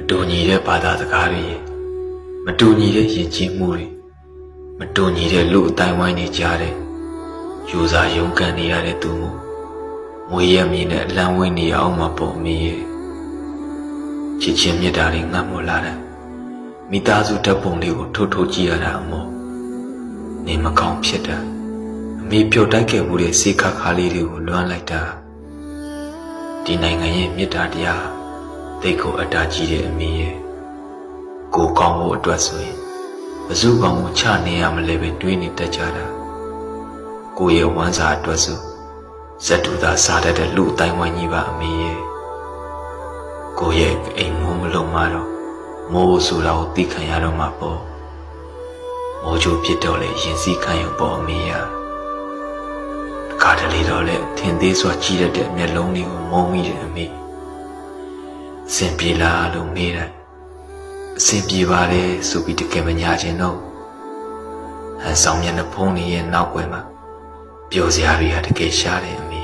တူညီတဲ့ဘာသာစကားတွေမတူညီတဲ့ယဉ်ကျေးမှုတွေမတူညီတဲ့လူအတိုင်းဝိုင်းတွေကြားတဲ့ယူစားရုန်းကန်နေရတဲ့သူမွေးရမြင်တဲ့အလံဝင်းနေအောင်မပေါ်မီရဲ့ချစ်ချင်းမြတ်တာတွေငတ်မလာတဲ့မိသားစုဓာတ်ပုံလေးကိုထိုးကြည့်ရတာအမို့နေမကောင်းဖြစ်တာအမေပျော်တိုက်ခဲ့မှုတဲ့စေခါခါလေးတွေကိုလွမ်းလိုက်တာဒီနိုင်ငံရဲ့မြတ်တာတရားသိကိုအတားကြီးတဲ့အမေရဲ့ကိုကောင်းဖို့အတွက်ဆိုရင်ဘယ်သူကောင်းကိုချနေရမလဲပဲတွေးနေတတ်ကြတာကိုရဲ့ဝမ်းစာအတွက်ဆိုဇက်တူသာစားတတ်တဲ့လူအတိုင်းဝိုင်းကြီးပါအမေရဲ့ကိုရဲ့အိမ်မိုးမလုံးမတော့မိုးဆိုတာကိုသိခံရတော့မှာပေါ့မိုးချိုးဖြစ်တော့လေရင်စည်းခံရုံပေါ့အမေရတခါတလေတော့လေထင်သေးစွာကြည့်ရတဲ့မျက်လုံးတွေကိုမုန်းမိတယ်အမေစင်ပြေလားလို့မေးတယ်အစင်ပြေပါလေဆိုပြီးတကယ်မညာချင်တော့ဟန်ဆောင်မျက်နှာဖုံးနေရဲ့နောက်ွယ်မှာပျော်စရာတွေကတကယ်ရှားတယ်အမေ